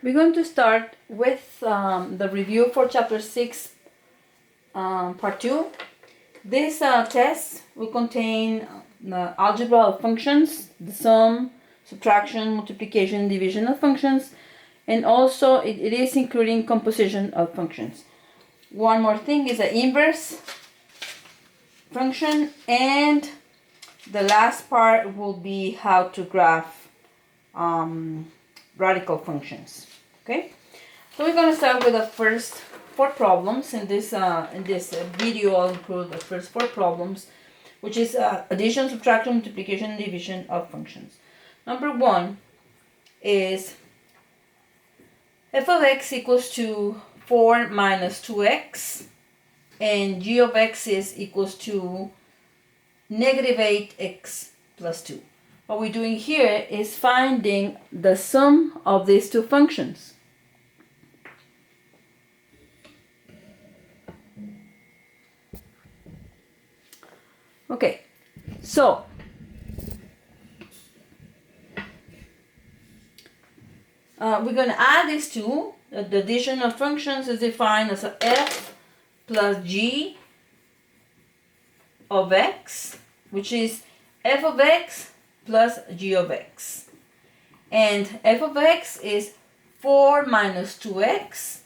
We're going to start with the review for Chapter 6, Part 2. This test will contain the algebra of functions, the sum, subtraction, multiplication, division of functions, and also it is including composition of functions. One more thing is the inverse function, and the last part will be how to graph radical functions. Okay, so we're going to start with the first 4 problems. In this video, I'll include the first 4 problems, which is addition, subtraction, multiplication, and division of functions. Number 1 is f of x equals to 4 minus 2x, and g of x is equals to negative 8x plus 2. What we're doing here is finding the sum of these two functions. Okay, so we're going to add these two. The addition of functions is defined as a f plus g of x, which is f of x plus g of x. And f of x is 4 minus 2x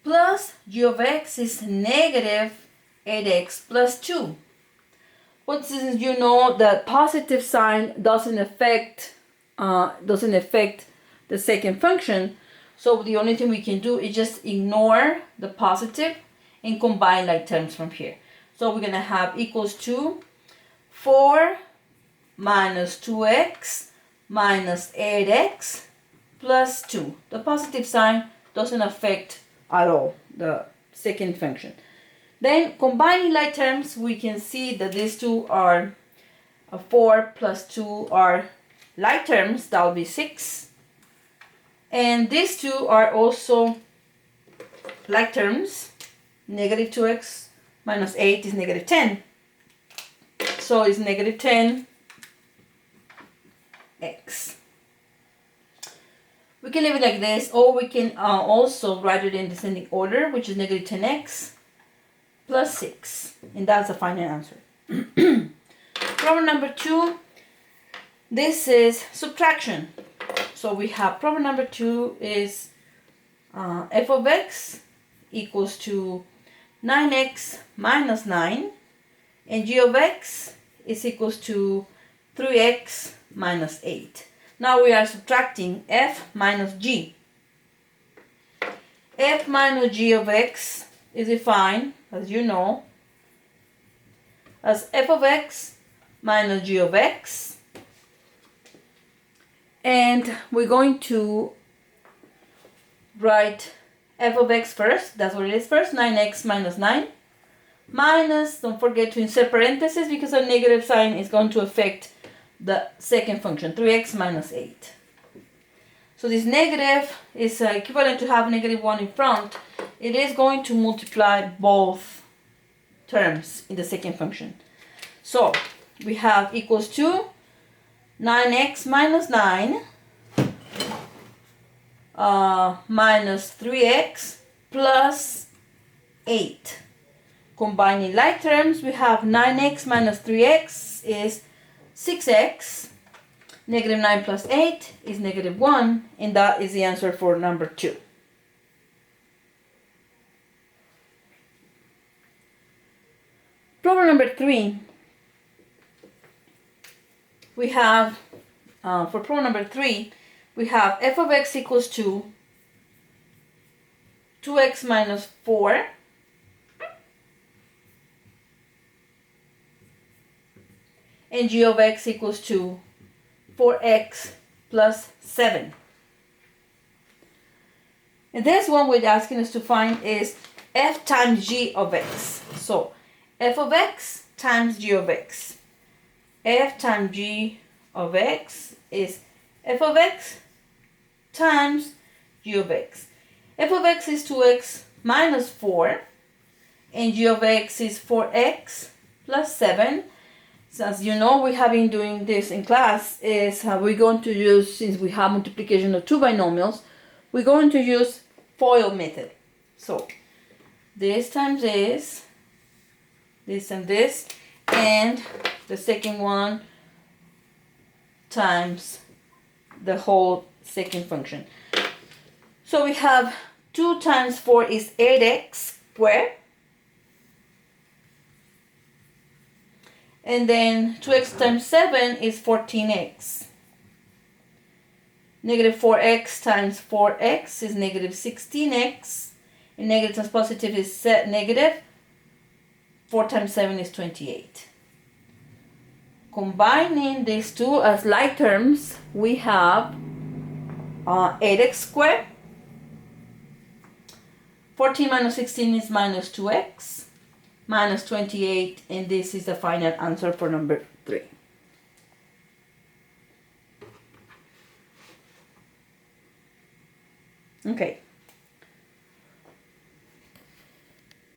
plus g of x is negative 8x plus 2. But since you know that positive sign doesn't affect the second function, so the only thing we can do is just ignore the positive and combine like terms from here. So we're going to have equals to 4 minus 2x minus 8x plus 2. The positive sign doesn't affect at all the second function. Then combining like terms, we can see that these two are 4 plus 2 are like terms, that will be 6. And these two are also like terms. Negative 2x minus 8 is negative 10. So it's negative 10x. We can leave it like this, or we can also write it in descending order, which is negative 10x plus 6. And that's the final answer. Problem number 2. This is subtraction. So we have problem number 2 is f of x equals to 9x minus 9, and g of x is equals to 3x minus 8. Now we are subtracting f minus g. F minus g of x is defined, as you know, as f of x minus g of x. And we're going to write f of x first. That's what it is first. 9x minus 9. Minus, don't forget to insert parentheses because a negative sign is going to affect the second function, 3x minus 8. So this negative is equivalent to have negative 1 in front. It is going to multiply both terms in the second function. So we have equals to 9x minus 9 minus 3x plus 8. Combining like terms, we have 9x minus 3x is 6x. Negative 9 plus 8 is negative 1. And that is the answer for number 2. Problem number 3. We have, for problem number 3, we have f of x equals to 2x minus 4 and g of x equals to 4x plus 7. And this one we're asking us to find is f times g of x. So f of x times g of x. F times g of x is f of x times g of x. F of x is 2x minus 4, and g of x is 4x plus 7. So as you know, we have been doing this in class, is we're going to use, since we have multiplication of two binomials, we're going to use FOIL method. So this times this and this, and the second one times the whole second function. So we have 2 times 4 is 8x squared. And then 2x times 7 is 14x. Negative 4x times 4x is negative 16x. And negative times positive is negative. 4 times 7 is 28. Combining these two as like terms, we have 8x squared. 14 minus 16 is minus 2x. Minus 28, and this is the final answer for number 3. Okay.